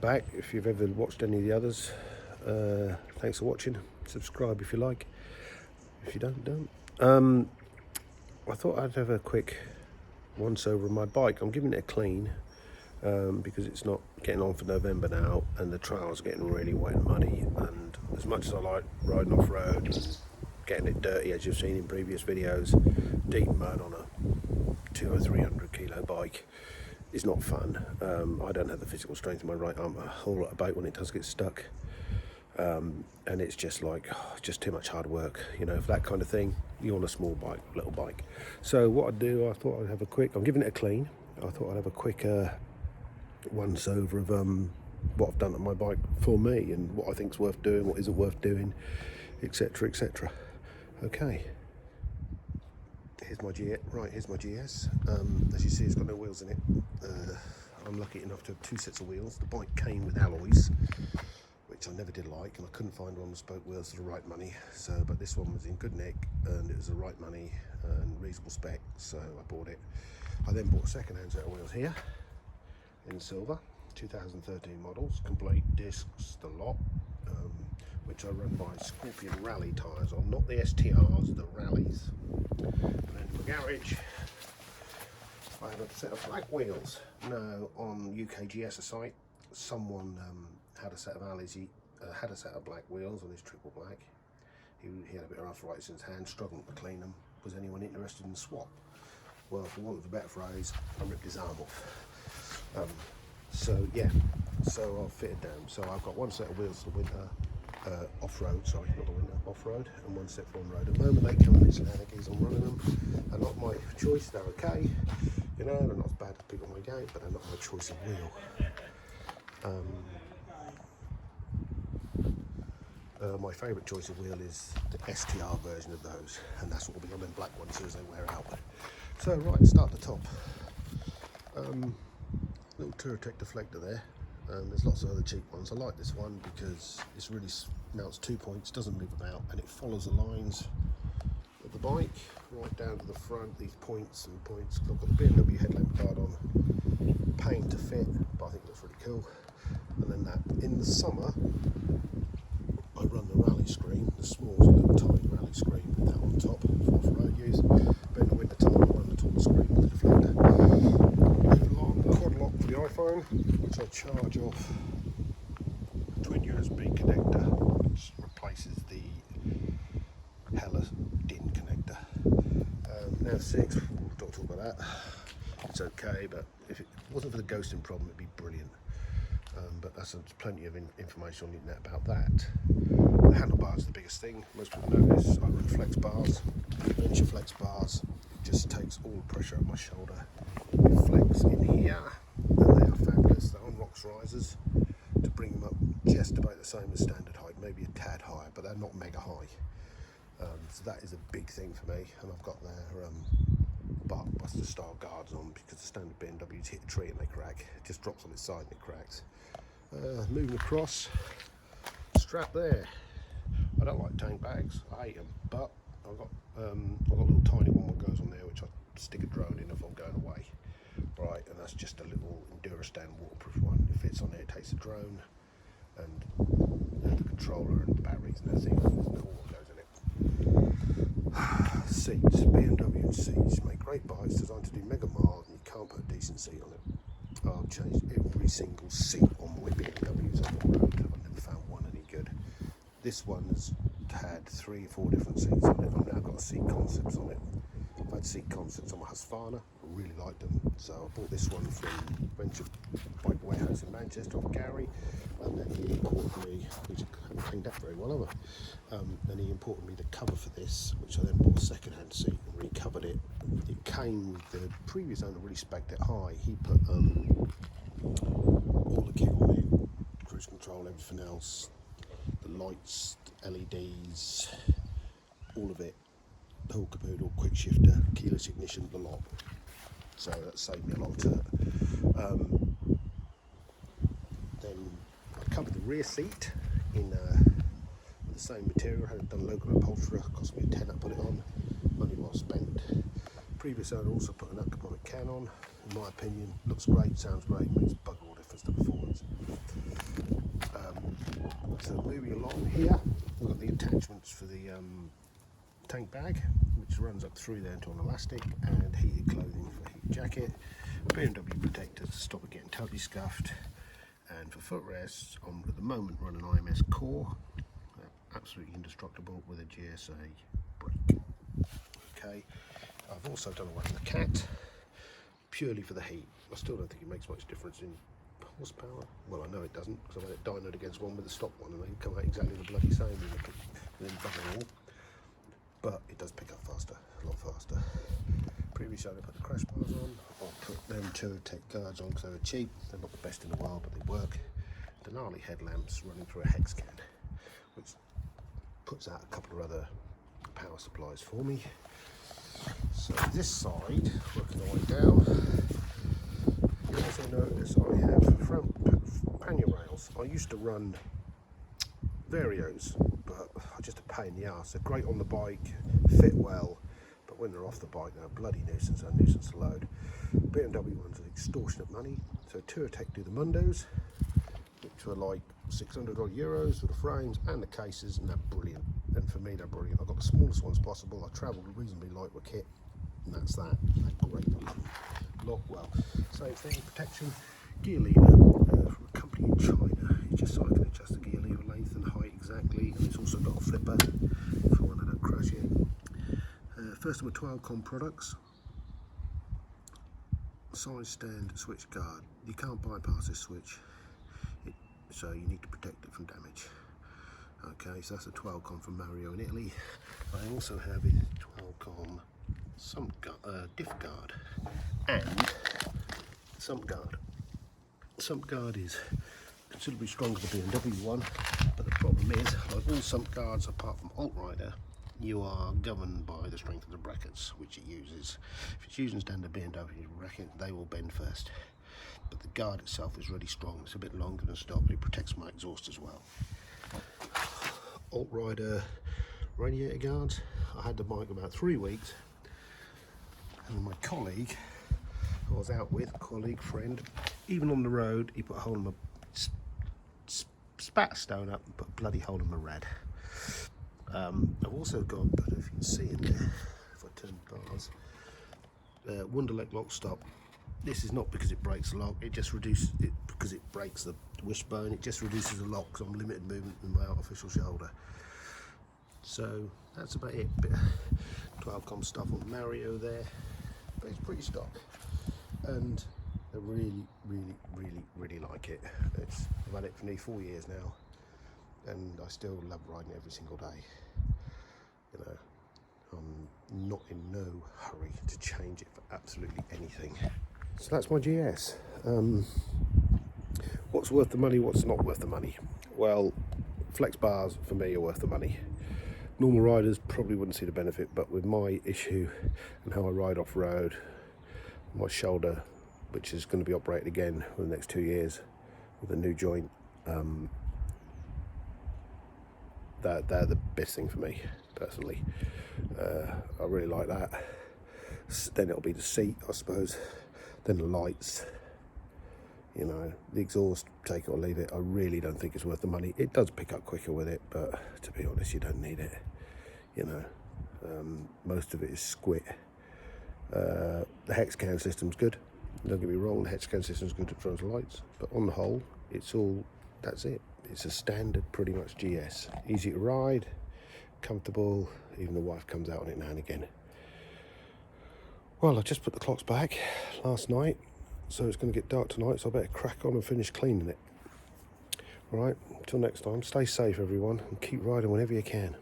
back. If you've ever watched any of the others, thanks for watching. Subscribe if you like. If you don't. I thought I'd have a quick once over of my bike. I'm giving it a clean because it's not getting on for November now, and the trail's getting really wet and muddy. And as much as I like riding off road and getting it dirty, as you've seen in previous videos, deep mud on a 200 or 300 kilo bike is not fun. I don't have the physical strength in my right arm to haul it about when it does get stuck. And it's just like, just too much hard work, you know, for that kind of thing. You want a small bike, little bike. So what I'd do, I thought I'd have a quick, I'm giving it a clean. I thought I'd have a quick once over of what I've done to my bike for me and what I think's worth doing, what isn't worth doing, etc, etc. Okay. Here's my GS. As you see, it's got no wheels in it. I'm lucky enough to have 2 sets of wheels. The bike came with alloys, which I never did like, and I couldn't find one with spoke wheels for the right money. So, but this one was in good nick, and it was the right money and reasonable spec, so I bought it. I then bought a second-hand set of wheels here in silver, 2013 models, complete discs, the lot, which I run by Scorpion Rally tyres on, not the STRs, the Rallies. And then in the garage, I have a set of black wheels. Now, on UKGS site, someone had a set of Allies. He had a set of black wheels on his triple black. He had a bit of arthritis in his hand, struggling to clean them. Was anyone interested in the swap? Well, for want of a better phrase, I ripped his arm off. So yeah, so I've fitted them. So I've got one set of wheels for the winter, off-road, sorry, not the winter, off-road, and one set for on-road. At the moment they come with shenanigans, I'm running them. They're not my choice, they're okay. You know, they're not as bad as people on my gate, but they're not my choice of wheel. My favourite choice of wheel is the STR version of those, and that's what will be on them black ones as they wear out. So right, start at the top. Little Touratech deflector there. There's lots of other cheap ones. I like this one because it's really mounts 2 points, doesn't move about, and it follows the lines of the bike right down to the front. These points and points. I've got the BMW headlamp guard on. Pain to fit, but I think it looks really cool. And then that in the summer, I run the rally screen, the small little tiny rally screen with that on top for off-road use. But in the winter time, I run the tall screen with the deflector. Quad lock for the iPhone, which I charge off twin USB connector, which replaces the Hella DIN connector. Nav 6, don't talk about that. It's okay, but if it wasn't for the ghosting problem, it'd be brilliant. But there's plenty of information on the internet about that. The handlebars is the biggest thing. Most people notice I run flex bars, Venture flex bars. It just takes all the pressure off my shoulder. It flex in here, and they are fabulous. They're on rocks risers to bring them up just about the same as standard height, maybe a tad higher, but they're not mega high. So that is a big thing for me, and I've got their Barkbuster style guards on because the standard BMWs hit a tree and they crack. It just drops on its side and it cracks. Moving across, strap there. I don't like tank bags, I hate them, but I've got a little tiny one that goes on there which I stick a drone in if I'm going away. Right, and that's just a little Endurostan waterproof one. It fits on there, it takes the drone and the controller and the batteries and everything. Cool what goes in it. Seats, BMW seats make great bikes designed to do mega miles, and you can't put a decent seat on it. I've changed every single seat on my BMWs on the road. I've never found one any good. This one has had 3 or 4 different seats on it. I've now got Seat Concepts on it. I've had Seat Concepts on my Husqvarna. I really liked them, so I bought this one from Venture Bike Warehouse in Manchester off Gary, and then he imported me, which I haven't cleaned up very well, have I? Then he imported me the cover for this, which I then bought a second-hand seat and recovered it. It came with the previous owner really spec'd it high. He put all the kit on it, cruise control, everything else, the lights, LEDs, all of it. The whole caboodle, quick shifter, keyless ignition, the lot. So that saved me a lot of dirt. Then I covered the rear seat in the same material. I had it done local upholstery. It cost me a tenner to put it on. Money well spent. Previous owner also put an Acaponic can on. In my opinion, looks great, sounds great, makes bugger all difference to performance. So moving along here, we've got the attachments for the tank bag, which runs up through there into an elastic, and heated clothing for heat jacket, BMW protectors to stop it getting totally scuffed, and for footrests, I'm at the moment running IMS Core, absolutely indestructible with a GSA brake. Okay, I've also done away with the cat, purely for the heat. I still don't think it makes much difference in horsepower. Well, I know it doesn't, because I've had it dynoed against one with a stock one, and they come out exactly the bloody same within bugger all. But it does pick up faster, a lot faster. Previously I put the crash bars on, I'll put them Touratech guards on because they were cheap. They're not the best in the world, but they work. Denali headlamps running through a hex can, which puts out a couple of other power supplies for me. So this side, working our way down, you also notice I have front pannier rails. I used to run Varios, but just a pain in the arse. They're great on the bike, fit well, but when they're off the bike, they're a bloody nuisance, a nuisance to load. BMW ones are extortionate money. So Touratech do the Mundos, which are like 600 odd euros for the frames and the cases, and they're brilliant. And for me, they're brilliant. I've got the smallest ones possible. I travelled reasonably light with kit, and that's that. They're great. Lock well. Same thing, protection. Gear lever from a company in China. It's just so I can adjust the gear lever length and height exactly, and it's also got a flipper for when I don't crash it. First of all, 12Com products. Side stand switch guard. You can't bypass this switch, so you need to protect it from damage. Okay, so that's a 12Com from Mario in Italy. I also have a 12Com diff guard and sump guard. Sump guard is considerably stronger than the BMW one, but the problem is, like all sump guards apart from Altrider, you are governed by the strength of the brackets which it uses. If it's using standard BMW bracket, they will bend first, but the guard itself is really strong. It's a bit longer than stock, but it protects my exhaust as well. Altrider radiator guards. I had the bike about 3 weeks, and my colleague I was out with, colleague, friend, even on the road, he put a hole in my, spat a stone up and put a bloody hole in my rad. I've also got, I don't know if you can see in there, if I turn the bars, Wunderlich lock stop. This is not because it breaks the lock, it just reduces it because it breaks the wishbone. It just reduces the lock because I'm limited movement in my artificial shoulder. So that's about it. Bit of 12Com stuff on Mario there, but it's pretty stock, and I really like it. I've had it for nearly 4 years now, and I still love riding it every single day. You know, I'm not in no hurry to change it for absolutely anything. So that's my GS. What's worth the money, what's not worth the money? Well, flex bars for me are worth the money. Normal riders probably wouldn't see the benefit, but with my issue and how I ride off-road, my shoulder, which is going to be operated again for the next 2 years with a new joint, they're the best thing for me personally. I really like that. Then it'll be the seat, I suppose, then the lights, you know, the exhaust, take it or leave it. I really don't think it's worth the money. It does pick up quicker with it, but to be honest, you don't need it, you know. Most of it is squit. The hex can system's good, don't get me wrong, the hex can system's good at front lights, but on the whole, it's all, that's it. It's a standard, pretty much GS. Easy to ride, comfortable, even the wife comes out on it now and again. Well, I just put the clocks back last night, so it's going to get dark tonight, so I better crack on and finish cleaning it. All right, until next time, stay safe everyone, and keep riding whenever you can.